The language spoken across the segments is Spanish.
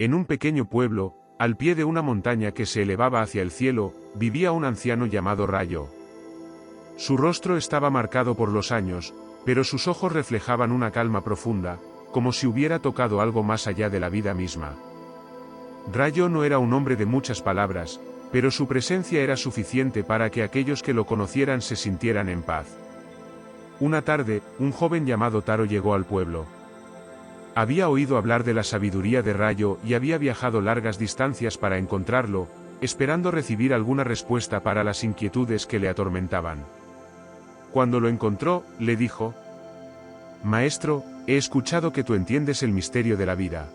En un pequeño pueblo, al pie de una montaña que se elevaba hacia el cielo, vivía un anciano llamado Rayo. Su rostro estaba marcado por los años, pero sus ojos reflejaban una calma profunda, como si hubiera tocado algo más allá de la vida misma. Rayo no era un hombre de muchas palabras, pero su presencia era suficiente para que aquellos que lo conocieran se sintieran en paz. Una tarde, un joven llamado Taro llegó al pueblo. Había oído hablar de la sabiduría de Rayo y había viajado largas distancias para encontrarlo, esperando recibir alguna respuesta para las inquietudes que le atormentaban. Cuando lo encontró, le dijo: «Maestro, he escuchado que tú entiendes el misterio de la vida.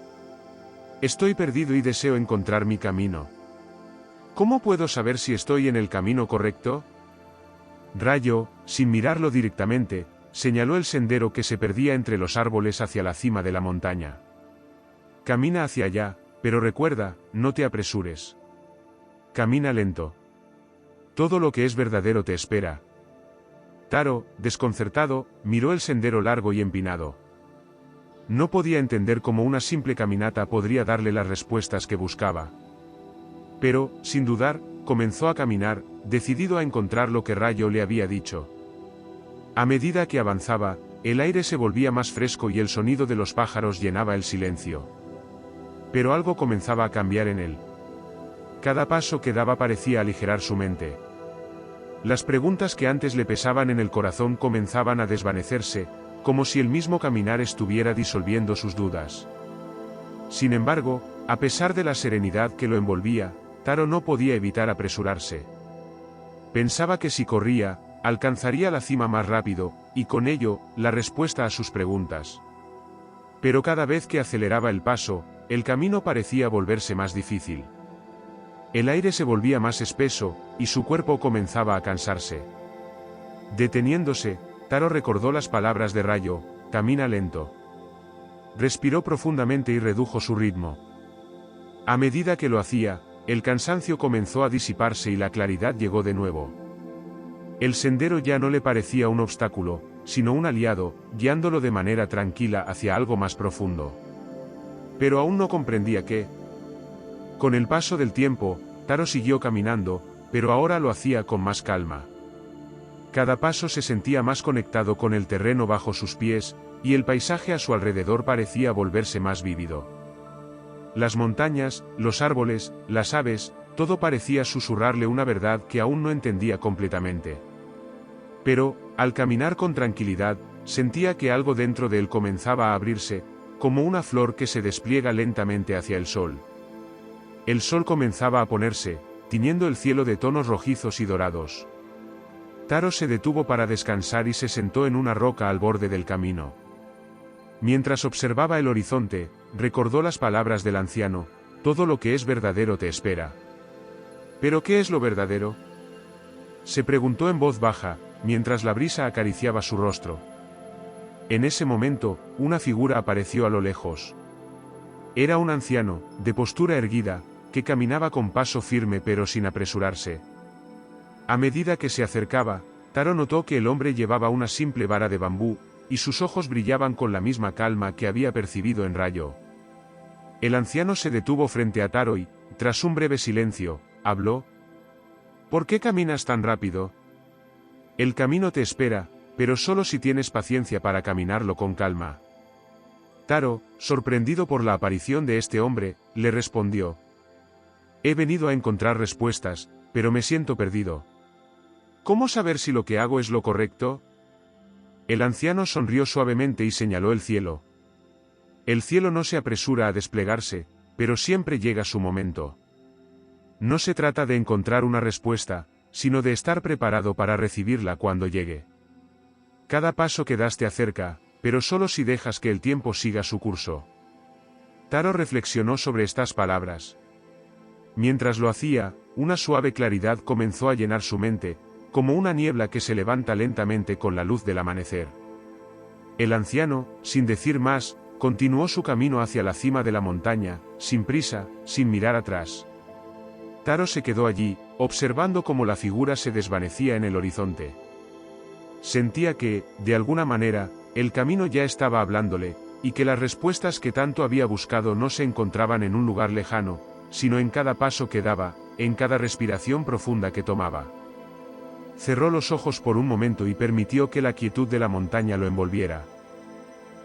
Estoy perdido y deseo encontrar mi camino. ¿Cómo puedo saber si estoy en el camino correcto?». Rayo, sin mirarlo directamente, señaló el sendero que se perdía entre los árboles hacia la cima de la montaña. «Camina hacia allá, pero recuerda, no te apresures. Camina lento. Todo lo que es verdadero te espera». Taro, desconcertado, miró el sendero largo y empinado. No podía entender cómo una simple caminata podría darle las respuestas que buscaba. Pero, sin dudar, comenzó a caminar, decidido a encontrar lo que Rayo le había dicho. A medida que avanzaba, el aire se volvía más fresco y el sonido de los pájaros llenaba el silencio. Pero algo comenzaba a cambiar en él. Cada paso que daba parecía aligerar su mente. Las preguntas que antes le pesaban en el corazón comenzaban a desvanecerse, como si el mismo caminar estuviera disolviendo sus dudas. Sin embargo, a pesar de la serenidad que lo envolvía, Taro no podía evitar apresurarse. Pensaba que si corría, alcanzaría la cima más rápido, y con ello, la respuesta a sus preguntas. Pero cada vez que aceleraba el paso, el camino parecía volverse más difícil. El aire se volvía más espeso, y su cuerpo comenzaba a cansarse. Deteniéndose, Taro recordó las palabras de Rayo: «Camina lento». Respiró profundamente y redujo su ritmo. A medida que lo hacía, el cansancio comenzó a disiparse y la claridad llegó de nuevo. El sendero ya no le parecía un obstáculo, sino un aliado, guiándolo de manera tranquila hacia algo más profundo. Pero aún no comprendía qué. Con el paso del tiempo, Taro siguió caminando, pero ahora lo hacía con más calma. Cada paso se sentía más conectado con el terreno bajo sus pies, y el paisaje a su alrededor parecía volverse más vívido. Las montañas, los árboles, las aves, todo parecía susurrarle una verdad que aún no entendía completamente. Pero, al caminar con tranquilidad, sentía que algo dentro de él comenzaba a abrirse, como una flor que se despliega lentamente hacia el sol. El sol comenzaba a ponerse, tiñendo el cielo de tonos rojizos y dorados. Taro se detuvo para descansar y se sentó en una roca al borde del camino. Mientras observaba el horizonte, recordó las palabras del anciano: «Todo lo que es verdadero te espera». ¿Pero qué es lo verdadero?, se preguntó en voz baja, mientras la brisa acariciaba su rostro. En ese momento, una figura apareció a lo lejos. Era un anciano, de postura erguida, que caminaba con paso firme pero sin apresurarse. A medida que se acercaba, Taro notó que el hombre llevaba una simple vara de bambú, y sus ojos brillaban con la misma calma que había percibido en Rayo. El anciano se detuvo frente a Taro y, tras un breve silencio, habló: «¿Por qué caminas tan rápido? El camino te espera, pero solo si tienes paciencia para caminarlo con calma». Taro, sorprendido por la aparición de este hombre, le respondió: «He venido a encontrar respuestas, pero me siento perdido. ¿Cómo saber si lo que hago es lo correcto?». El anciano sonrió suavemente y señaló el cielo. «El cielo no se apresura a desplegarse, pero siempre llega su momento. No se trata de encontrar una respuesta, sino de estar preparado para recibirla cuando llegue. Cada paso que das te acerca, pero solo si dejas que el tiempo siga su curso». Taro reflexionó sobre estas palabras. Mientras lo hacía, una suave claridad comenzó a llenar su mente, como una niebla que se levanta lentamente con la luz del amanecer. El anciano, sin decir más, continuó su camino hacia la cima de la montaña, sin prisa, sin mirar atrás. Taro se quedó allí, observando cómo la figura se desvanecía en el horizonte. Sentía que, de alguna manera, el camino ya estaba hablándole, y que las respuestas que tanto había buscado no se encontraban en un lugar lejano, sino en cada paso que daba, en cada respiración profunda que tomaba. Cerró los ojos por un momento y permitió que la quietud de la montaña lo envolviera.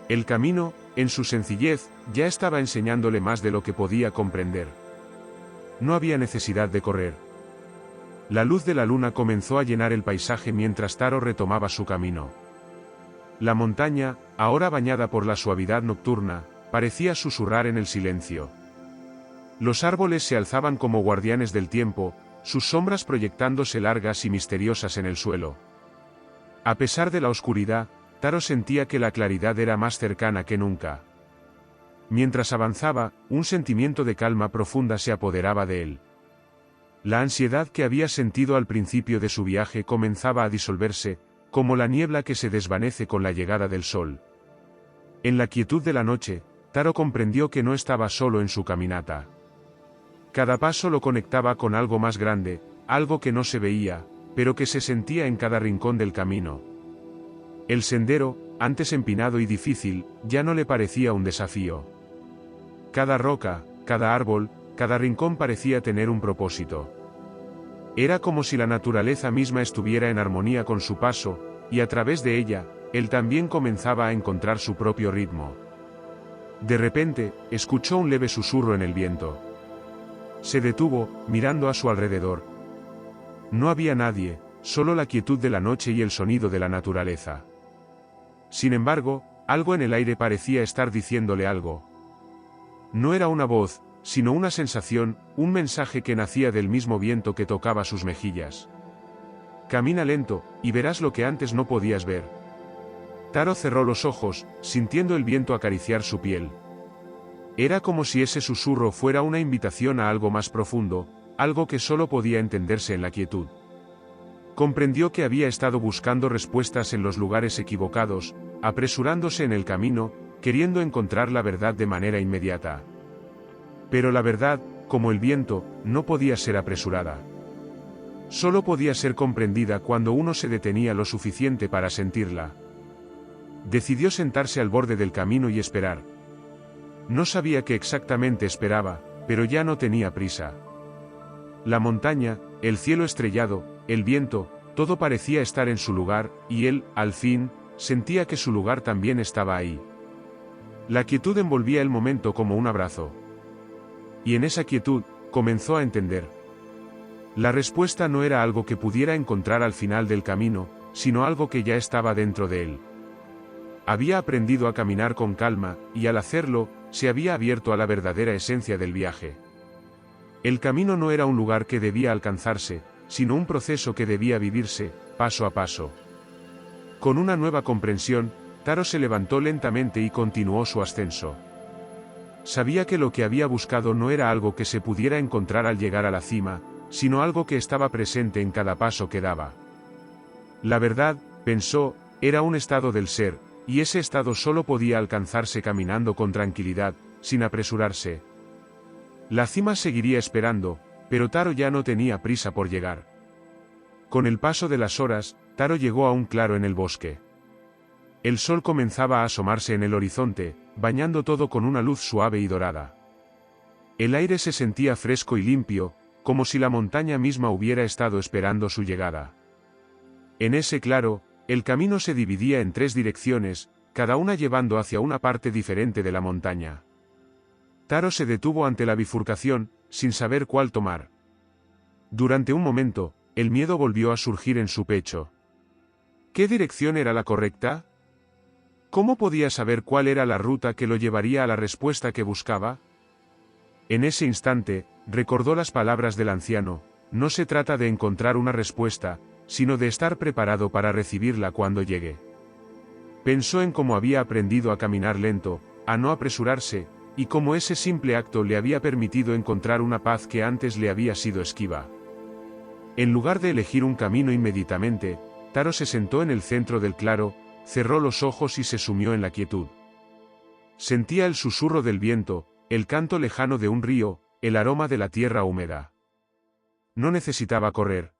El camino, en su sencillez, ya estaba enseñándole más de lo que podía comprender. No había necesidad de correr. La luz de la luna comenzó a llenar el paisaje mientras Taro retomaba su camino. La montaña, ahora bañada por la suavidad nocturna, parecía susurrar en el silencio. Los árboles se alzaban como guardianes del tiempo, sus sombras proyectándose largas y misteriosas en el suelo. A pesar de la oscuridad, Taro sentía que la claridad era más cercana que nunca. Mientras avanzaba, un sentimiento de calma profunda se apoderaba de él. La ansiedad que había sentido al principio de su viaje comenzaba a disolverse, como la niebla que se desvanece con la llegada del sol. En la quietud de la noche, Taro comprendió que no estaba solo en su caminata. Cada paso lo conectaba con algo más grande, algo que no se veía, pero que se sentía en cada rincón del camino. El sendero, antes empinado y difícil, ya no le parecía un desafío. Cada roca, cada árbol, cada rincón parecía tener un propósito. Era como si la naturaleza misma estuviera en armonía con su paso, y a través de ella, él también comenzaba a encontrar su propio ritmo. De repente, escuchó un leve susurro en el viento. Se detuvo, mirando a su alrededor. No había nadie, solo la quietud de la noche y el sonido de la naturaleza. Sin embargo, algo en el aire parecía estar diciéndole algo. No era una voz, sino una sensación, un mensaje que nacía del mismo viento que tocaba sus mejillas. Camina lento, y verás lo que antes no podías ver. Taro cerró los ojos, sintiendo el viento acariciar su piel. Era como si ese susurro fuera una invitación a algo más profundo, algo que solo podía entenderse en la quietud. Comprendió que había estado buscando respuestas en los lugares equivocados, apresurándose en el camino, queriendo encontrar la verdad de manera inmediata. Pero la verdad, como el viento, no podía ser apresurada. Solo podía ser comprendida cuando uno se detenía lo suficiente para sentirla. Decidió sentarse al borde del camino y esperar. No sabía qué exactamente esperaba, pero ya no tenía prisa. La montaña, el cielo estrellado, el viento, todo parecía estar en su lugar, y él, al fin, sentía que su lugar también estaba ahí. La quietud envolvía el momento como un abrazo. Y en esa quietud, comenzó a entender. La respuesta no era algo que pudiera encontrar al final del camino, sino algo que ya estaba dentro de él. Había aprendido a caminar con calma, y al hacerlo, se había abierto a la verdadera esencia del viaje. El camino no era un lugar que debía alcanzarse, sino un proceso que debía vivirse, paso a paso. Con una nueva comprensión, Taro se levantó lentamente y continuó su ascenso. Sabía que lo que había buscado no era algo que se pudiera encontrar al llegar a la cima, sino algo que estaba presente en cada paso que daba. La verdad, pensó, era un estado del ser, y ese estado solo podía alcanzarse caminando con tranquilidad, sin apresurarse. La cima seguiría esperando, pero Taro ya no tenía prisa por llegar. Con el paso de las horas, Taro llegó a un claro en el bosque. El sol comenzaba a asomarse en el horizonte, bañando todo con una luz suave y dorada. El aire se sentía fresco y limpio, como si la montaña misma hubiera estado esperando su llegada. En ese claro, el camino se dividía en 3 direcciones, cada una llevando hacia una parte diferente de la montaña. Taro se detuvo ante la bifurcación, sin saber cuál tomar. Durante un momento, el miedo volvió a surgir en su pecho. ¿Qué dirección era la correcta? ¿Cómo podía saber cuál era la ruta que lo llevaría a la respuesta que buscaba? En ese instante, recordó las palabras del anciano: no se trata de encontrar una respuesta, sino de estar preparado para recibirla cuando llegue. Pensó en cómo había aprendido a caminar lento, a no apresurarse, y cómo ese simple acto le había permitido encontrar una paz que antes le había sido esquiva. En lugar de elegir un camino inmediatamente, Taro se sentó en el centro del claro, cerró los ojos y se sumió en la quietud. Sentía el susurro del viento, el canto lejano de un río, el aroma de la tierra húmeda. No necesitaba correr.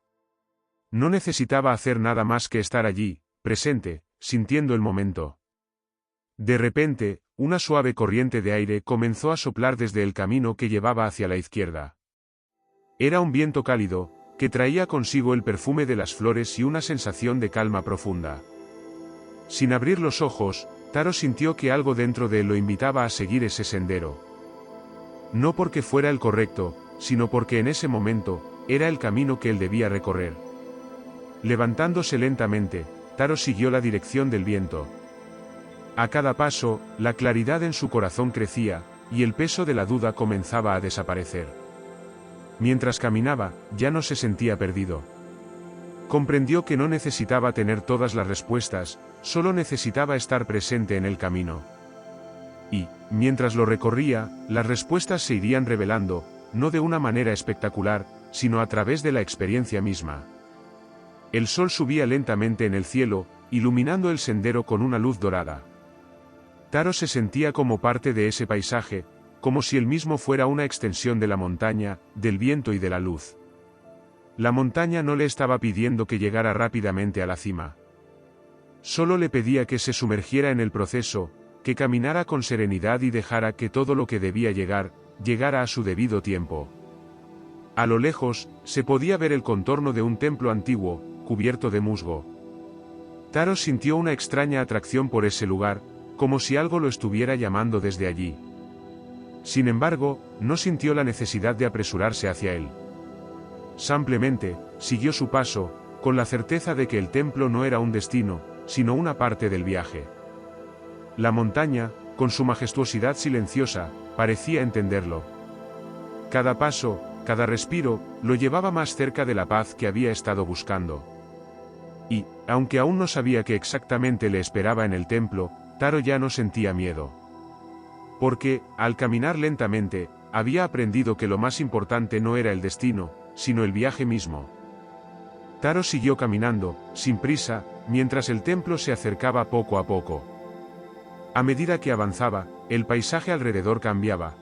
No necesitaba hacer nada más que estar allí, presente, sintiendo el momento. De repente, una suave corriente de aire comenzó a soplar desde el camino que llevaba hacia la izquierda. Era un viento cálido, que traía consigo el perfume de las flores y una sensación de calma profunda. Sin abrir los ojos, Taro sintió que algo dentro de él lo invitaba a seguir ese sendero. No porque fuera el correcto, sino porque en ese momento, era el camino que él debía recorrer. Levantándose lentamente, Taro siguió la dirección del viento. A cada paso, la claridad en su corazón crecía, y el peso de la duda comenzaba a desaparecer. Mientras caminaba, ya no se sentía perdido. Comprendió que no necesitaba tener todas las respuestas, solo necesitaba estar presente en el camino. Y, mientras lo recorría, las respuestas se irían revelando, no de una manera espectacular, sino a través de la experiencia misma. El sol subía lentamente en el cielo, iluminando el sendero con una luz dorada. Taro se sentía como parte de ese paisaje, como si él mismo fuera una extensión de la montaña, del viento y de la luz. La montaña no le estaba pidiendo que llegara rápidamente a la cima. Solo le pedía que se sumergiera en el proceso, que caminara con serenidad y dejara que todo lo que debía llegar, llegara a su debido tiempo. A lo lejos, se podía ver el contorno de un templo antiguo, cubierto de musgo. Taro sintió una extraña atracción por ese lugar, como si algo lo estuviera llamando desde allí. Sin embargo, no sintió la necesidad de apresurarse hacia él. Simplemente, siguió su paso, con la certeza de que el templo no era un destino, sino una parte del viaje. La montaña, con su majestuosidad silenciosa, parecía entenderlo. Cada paso, cada respiro, lo llevaba más cerca de la paz que había estado buscando. Y, aunque aún no sabía qué exactamente le esperaba en el templo, Taro ya no sentía miedo. Porque, al caminar lentamente, había aprendido que lo más importante no era el destino, sino el viaje mismo. Taro siguió caminando, sin prisa, mientras el templo se acercaba poco a poco. A medida que avanzaba, el paisaje alrededor cambiaba.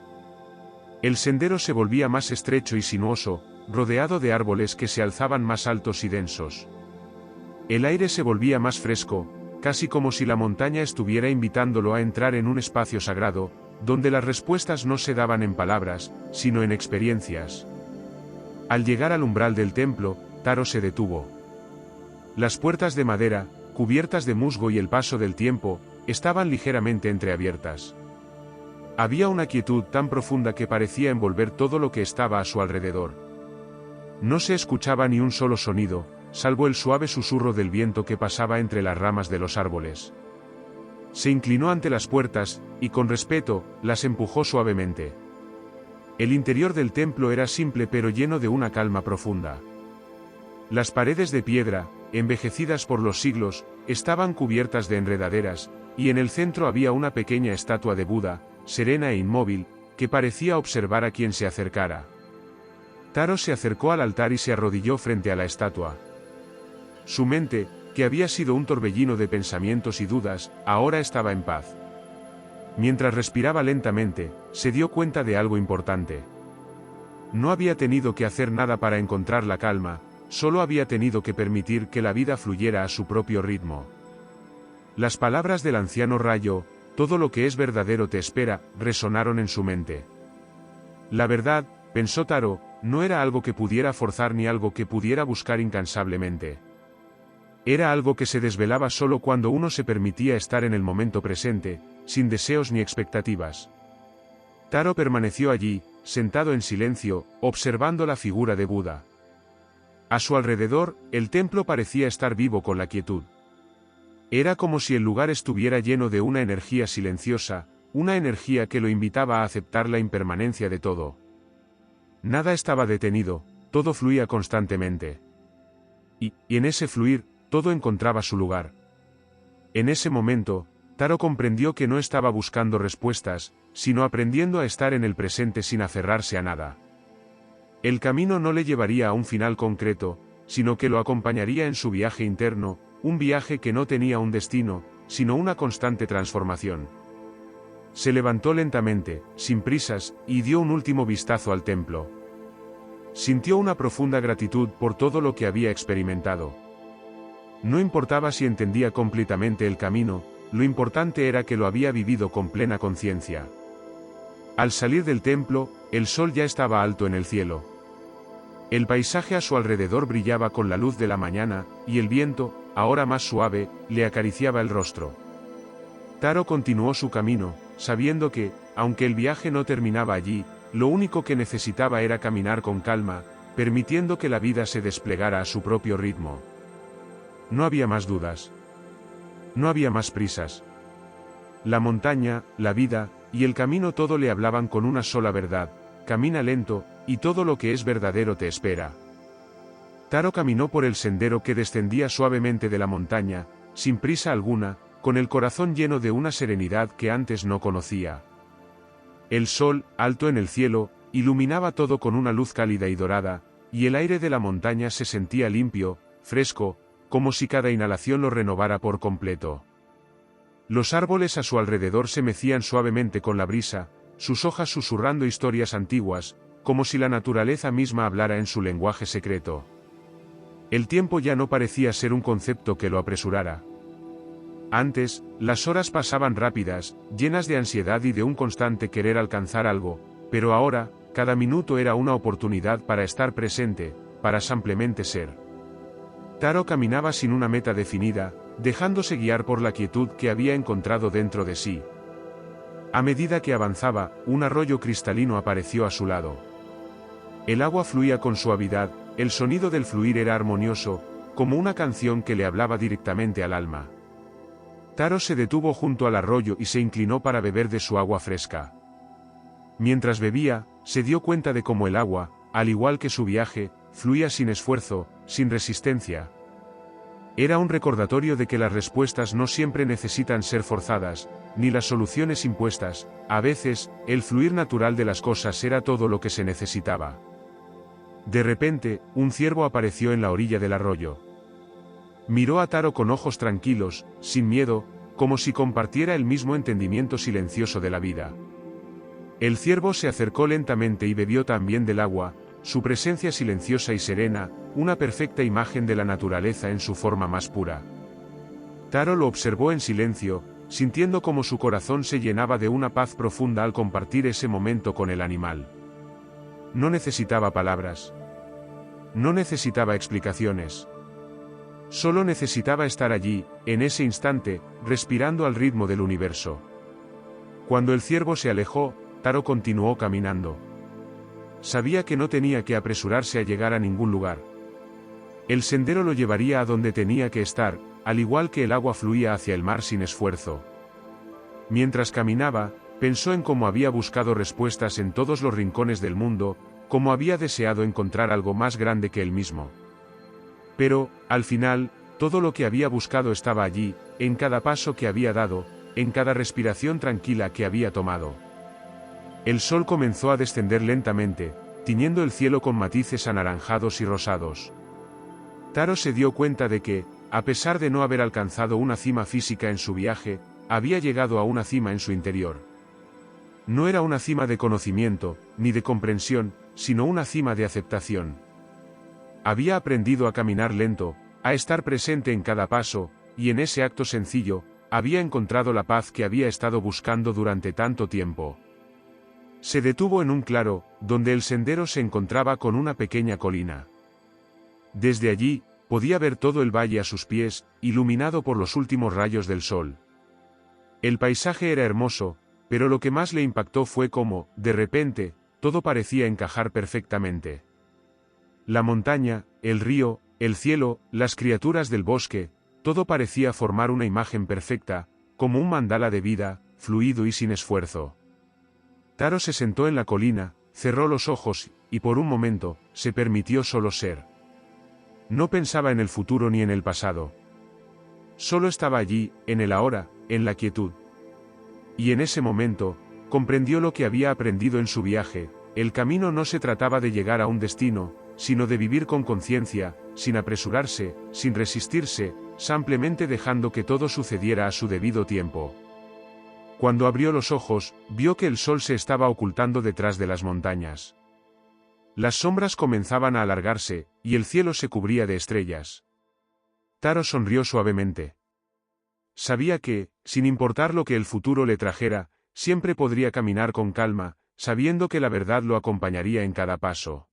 El sendero se volvía más estrecho y sinuoso, rodeado de árboles que se alzaban más altos y densos. El aire se volvía más fresco, casi como si la montaña estuviera invitándolo a entrar en un espacio sagrado, donde las respuestas no se daban en palabras, sino en experiencias. Al llegar al umbral del templo, Taro se detuvo. Las puertas de madera, cubiertas de musgo y el paso del tiempo, estaban ligeramente entreabiertas. Había una quietud tan profunda que parecía envolver todo lo que estaba a su alrededor. No se escuchaba ni un solo sonido, salvo el suave susurro del viento que pasaba entre las ramas de los árboles. Se inclinó ante las puertas, y con respeto, las empujó suavemente. El interior del templo era simple pero lleno de una calma profunda. Las paredes de piedra, envejecidas por los siglos, estaban cubiertas de enredaderas, y en el centro había una pequeña estatua de Buda, serena e inmóvil, que parecía observar a quien se acercara. Taro se acercó al altar y se arrodilló frente a la estatua. Su mente, que había sido un torbellino de pensamientos y dudas, ahora estaba en paz. Mientras respiraba lentamente, se dio cuenta de algo importante. No había tenido que hacer nada para encontrar la calma, solo había tenido que permitir que la vida fluyera a su propio ritmo. Las palabras del anciano Rayo, todo lo que es verdadero te espera, resonaron en su mente. La verdad, pensó Taro, no era algo que pudiera forzar ni algo que pudiera buscar incansablemente. Era algo que se desvelaba solo cuando uno se permitía estar en el momento presente, sin deseos ni expectativas. Taro permaneció allí, sentado en silencio, observando la figura de Buda. A su alrededor, el templo parecía estar vivo con la quietud. Era como si el lugar estuviera lleno de una energía silenciosa, una energía que lo invitaba a aceptar la impermanencia de todo. Nada estaba detenido, todo fluía constantemente. Y en ese fluir, todo encontraba su lugar. En ese momento, Taro comprendió que no estaba buscando respuestas, sino aprendiendo a estar en el presente sin aferrarse a nada. El camino no le llevaría a un final concreto, sino que lo acompañaría en su viaje interno, un viaje que no tenía un destino, sino una constante transformación. Se levantó lentamente, sin prisas, y dio un último vistazo al templo. Sintió una profunda gratitud por todo lo que había experimentado. No importaba si entendía completamente el camino, lo importante era que lo había vivido con plena conciencia. Al salir del templo, el sol ya estaba alto en el cielo. El paisaje a su alrededor brillaba con la luz de la mañana, y el viento, ahora más suave, le acariciaba el rostro. Taro continuó su camino, sabiendo que, aunque el viaje no terminaba allí, lo único que necesitaba era caminar con calma, permitiendo que la vida se desplegara a su propio ritmo. No había más dudas. No había más prisas. La montaña, la vida, y el camino todo le hablaban con una sola verdad: camina lento, y todo lo que es verdadero te espera. Taro caminó por el sendero que descendía suavemente de la montaña, sin prisa alguna, con el corazón lleno de una serenidad que antes no conocía. El sol, alto en el cielo, iluminaba todo con una luz cálida y dorada, y el aire de la montaña se sentía limpio, fresco, como si cada inhalación lo renovara por completo. Los árboles a su alrededor se mecían suavemente con la brisa, sus hojas susurrando historias antiguas, como si la naturaleza misma hablara en su lenguaje secreto. El tiempo ya no parecía ser un concepto que lo apresurara. Antes, las horas pasaban rápidas, llenas de ansiedad y de un constante querer alcanzar algo, pero ahora, cada minuto era una oportunidad para estar presente, para simplemente ser. Taro caminaba sin una meta definida, dejándose guiar por la quietud que había encontrado dentro de sí. A medida que avanzaba, un arroyo cristalino apareció a su lado. El agua fluía con suavidad, el sonido del fluir era armonioso, como una canción que le hablaba directamente al alma. Taro se detuvo junto al arroyo y se inclinó para beber de su agua fresca. Mientras bebía, se dio cuenta de cómo el agua, al igual que su viaje, fluía sin esfuerzo, sin resistencia. Era un recordatorio de que las respuestas no siempre necesitan ser forzadas, ni las soluciones impuestas. A veces, el fluir natural de las cosas era todo lo que se necesitaba. De repente, un ciervo apareció en la orilla del arroyo. Miró a Taro con ojos tranquilos, sin miedo, como si compartiera el mismo entendimiento silencioso de la vida. El ciervo se acercó lentamente y bebió también del agua, su presencia silenciosa y serena, una perfecta imagen de la naturaleza en su forma más pura. Taro lo observó en silencio, sintiendo como su corazón se llenaba de una paz profunda al compartir ese momento con el animal. No necesitaba palabras. No necesitaba explicaciones. Solo necesitaba estar allí, en ese instante, respirando al ritmo del universo. Cuando el ciervo se alejó, Taro continuó caminando. Sabía que no tenía que apresurarse a llegar a ningún lugar. El sendero lo llevaría a donde tenía que estar, al igual que el agua fluía hacia el mar sin esfuerzo. Mientras caminaba, pensó en cómo había buscado respuestas en todos los rincones del mundo, cómo había deseado encontrar algo más grande que él mismo. Pero, al final, todo lo que había buscado estaba allí, en cada paso que había dado, en cada respiración tranquila que había tomado. El sol comenzó a descender lentamente, tiñendo el cielo con matices anaranjados y rosados. Taro se dio cuenta de que, a pesar de no haber alcanzado una cima física en su viaje, había llegado a una cima en su interior. No era una cima de conocimiento, ni de comprensión, sino una cima de aceptación. Había aprendido a caminar lento, a estar presente en cada paso, y en ese acto sencillo, había encontrado la paz que había estado buscando durante tanto tiempo. Se detuvo en un claro, donde el sendero se encontraba con una pequeña colina. Desde allí, podía ver todo el valle a sus pies, iluminado por los últimos rayos del sol. El paisaje era hermoso, pero lo que más le impactó fue cómo, de repente, todo parecía encajar perfectamente. La montaña, el río, el cielo, las criaturas del bosque, todo parecía formar una imagen perfecta, como un mandala de vida, fluido y sin esfuerzo. Taro se sentó en la colina, cerró los ojos, y por un momento, se permitió solo ser. No pensaba en el futuro ni en el pasado. Solo estaba allí, en el ahora, en la quietud. Y en ese momento, comprendió lo que había aprendido en su viaje: el camino no se trataba de llegar a un destino, sino de vivir con conciencia, sin apresurarse, sin resistirse, simplemente dejando que todo sucediera a su debido tiempo. Cuando abrió los ojos, vio que el sol se estaba ocultando detrás de las montañas. Las sombras comenzaban a alargarse, y el cielo se cubría de estrellas. Taro sonrió suavemente. Sabía que, sin importar lo que el futuro le trajera, siempre podría caminar con calma, sabiendo que la verdad lo acompañaría en cada paso.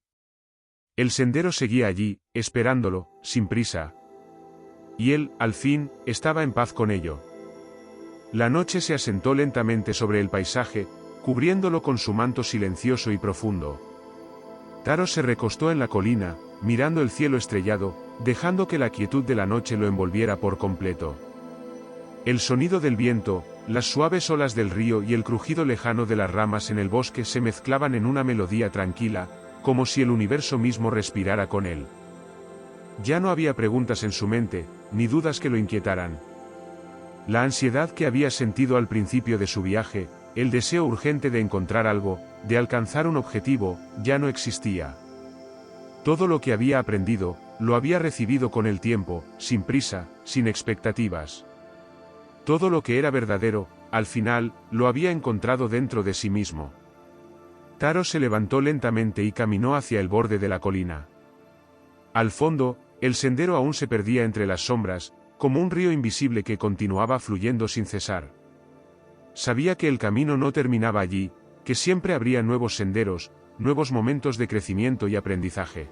El sendero seguía allí, esperándolo, sin prisa. Y él, al fin, estaba en paz con ello. La noche se asentó lentamente sobre el paisaje, cubriéndolo con su manto silencioso y profundo. Taro se recostó en la colina, mirando el cielo estrellado, dejando que la quietud de la noche lo envolviera por completo. El sonido del viento, las suaves olas del río y el crujido lejano de las ramas en el bosque se mezclaban en una melodía tranquila, como si el universo mismo respirara con él. Ya no había preguntas en su mente, ni dudas que lo inquietaran. La ansiedad que había sentido al principio de su viaje, el deseo urgente de encontrar algo, de alcanzar un objetivo, ya no existía. Todo lo que había aprendido, lo había recibido con el tiempo, sin prisa, sin expectativas. Todo lo que era verdadero, al final, lo había encontrado dentro de sí mismo. Taro se levantó lentamente y caminó hacia el borde de la colina. Al fondo, el sendero aún se perdía entre las sombras, como un río invisible que continuaba fluyendo sin cesar. Sabía que el camino no terminaba allí, que siempre habría nuevos senderos, nuevos momentos de crecimiento y aprendizaje.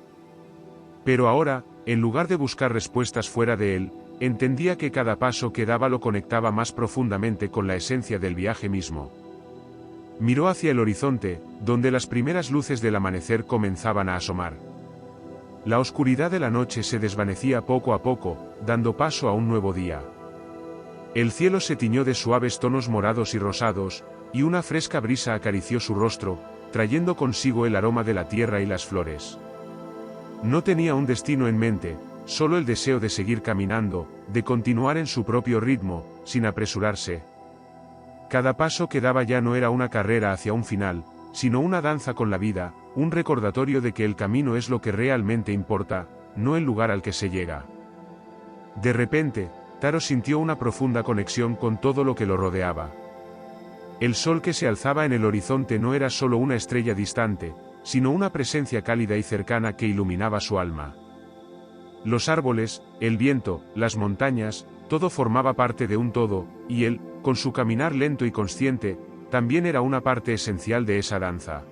Pero ahora, en lugar de buscar respuestas fuera de él, entendía que cada paso que daba lo conectaba más profundamente con la esencia del viaje mismo. Miró hacia el horizonte, donde las primeras luces del amanecer comenzaban a asomar. La oscuridad de la noche se desvanecía poco a poco, dando paso a un nuevo día. El cielo se tiñó de suaves tonos morados y rosados, y una fresca brisa acarició su rostro, trayendo consigo el aroma de la tierra y las flores. No tenía un destino en mente, solo el deseo de seguir caminando, de continuar en su propio ritmo, sin apresurarse. Cada paso que daba ya no era una carrera hacia un final, sino una danza con la vida, un recordatorio de que el camino es lo que realmente importa, no el lugar al que se llega. De repente, Taro sintió una profunda conexión con todo lo que lo rodeaba. El sol que se alzaba en el horizonte no era solo una estrella distante, sino una presencia cálida y cercana que iluminaba su alma. Los árboles, el viento, las montañas, todo formaba parte de un todo, y él, con su caminar lento y consciente, también era una parte esencial de esa danza.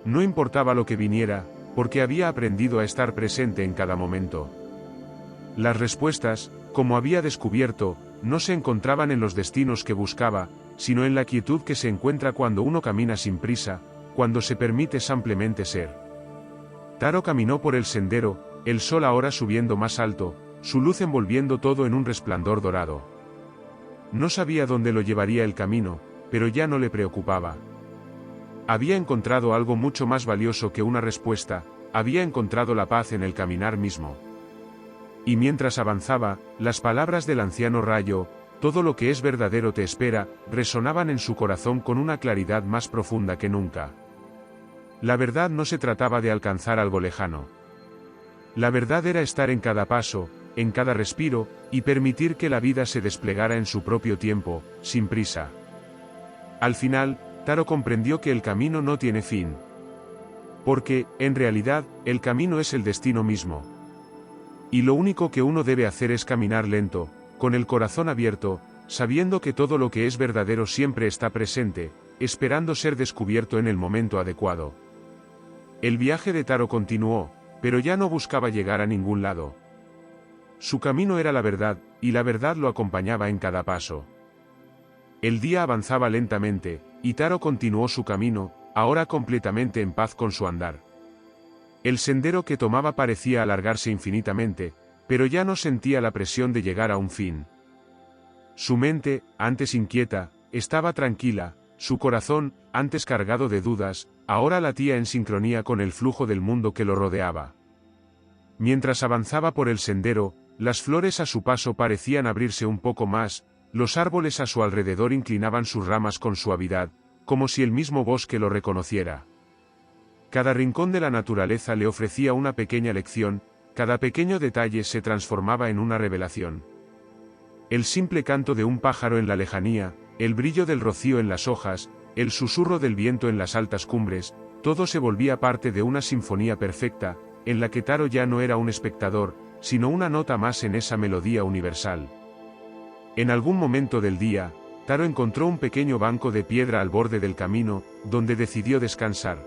No importaba lo que viniera, porque había aprendido a estar presente en cada momento. Las respuestas, como había descubierto, no se encontraban en los destinos que buscaba, sino en la quietud que se encuentra cuando uno camina sin prisa, cuando se permite simplemente ser. Taro caminó por el sendero, el sol ahora subiendo más alto, su luz envolviendo todo en un resplandor dorado. No sabía dónde lo llevaría el camino, pero ya no le preocupaba. Había encontrado algo mucho más valioso que una respuesta, había encontrado la paz en el caminar mismo. Y mientras avanzaba, las palabras del anciano Rayo, todo lo que es verdadero te espera, resonaban en su corazón con una claridad más profunda que nunca. La verdad no se trataba de alcanzar algo lejano. La verdad era estar en cada paso, en cada respiro, y permitir que la vida se desplegara en su propio tiempo, sin prisa. Al final, Taro comprendió que el camino no tiene fin. Porque, en realidad, el camino es el destino mismo. Y lo único que uno debe hacer es caminar lento, con el corazón abierto, sabiendo que todo lo que es verdadero siempre está presente, esperando ser descubierto en el momento adecuado. El viaje de Taro continuó, pero ya no buscaba llegar a ningún lado. Su camino era la verdad, y la verdad lo acompañaba en cada paso. El día avanzaba lentamente, y Taro continuó su camino, ahora completamente en paz con su andar. El sendero que tomaba parecía alargarse infinitamente, pero ya no sentía la presión de llegar a un fin. Su mente, antes inquieta, estaba tranquila, su corazón, antes cargado de dudas, ahora latía en sincronía con el flujo del mundo que lo rodeaba. Mientras avanzaba por el sendero, las flores a su paso parecían abrirse un poco más, los árboles a su alrededor inclinaban sus ramas con suavidad, como si el mismo bosque lo reconociera. Cada rincón de la naturaleza le ofrecía una pequeña lección, cada pequeño detalle se transformaba en una revelación. El simple canto de un pájaro en la lejanía, el brillo del rocío en las hojas, el susurro del viento en las altas cumbres, todo se volvía parte de una sinfonía perfecta, en la que Taro ya no era un espectador, sino una nota más en esa melodía universal. En algún momento del día, Taro encontró un pequeño banco de piedra al borde del camino, donde decidió descansar.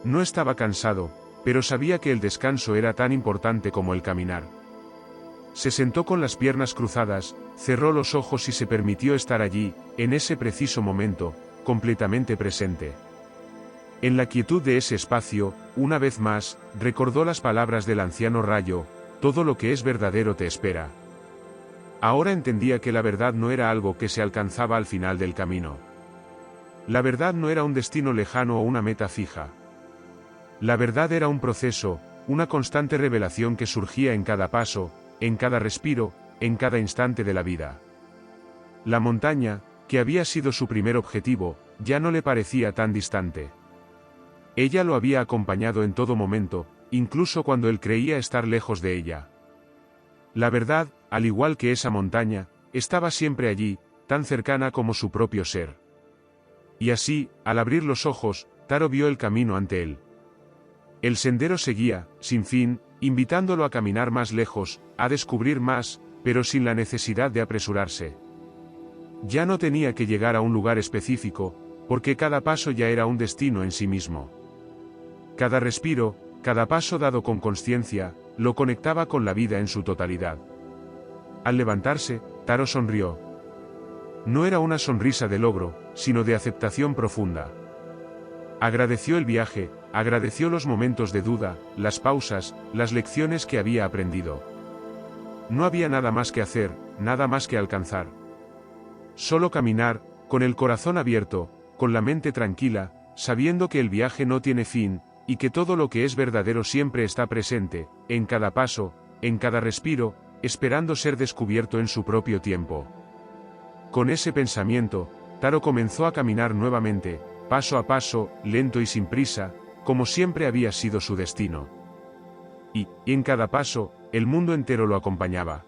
No estaba cansado, pero sabía que el descanso era tan importante como el caminar. Se sentó con las piernas cruzadas, cerró los ojos y se permitió estar allí, en ese preciso momento, completamente presente. En la quietud de ese espacio, una vez más, recordó las palabras del anciano Rayo: todo lo que es verdadero te espera. Ahora entendía que la verdad no era algo que se alcanzaba al final del camino. La verdad no era un destino lejano o una meta fija. La verdad era un proceso, una constante revelación que surgía en cada paso, en cada respiro, en cada instante de la vida. La montaña, que había sido su primer objetivo, ya no le parecía tan distante. Ella lo había acompañado en todo momento, incluso cuando él creía estar lejos de ella. La verdad, al igual que esa montaña, estaba siempre allí, tan cercana como su propio ser. Y así, al abrir los ojos, Taro vio el camino ante él. El sendero seguía, sin fin, invitándolo a caminar más lejos, a descubrir más, pero sin la necesidad de apresurarse. Ya no tenía que llegar a un lugar específico, porque cada paso ya era un destino en sí mismo. Cada respiro, cada paso dado con consciencia, lo conectaba con la vida en su totalidad. Al levantarse, Taro sonrió. No era una sonrisa de logro, sino de aceptación profunda. Agradeció el viaje, agradeció los momentos de duda, las pausas, las lecciones que había aprendido. No había nada más que hacer, nada más que alcanzar. Solo caminar, con el corazón abierto, con la mente tranquila, sabiendo que el viaje no tiene fin, y que todo lo que es verdadero siempre está presente, en cada paso, en cada respiro, esperando ser descubierto en su propio tiempo. Con ese pensamiento, Taro comenzó a caminar nuevamente, paso a paso, lento y sin prisa, como siempre había sido su destino. Y en cada paso, el mundo entero lo acompañaba.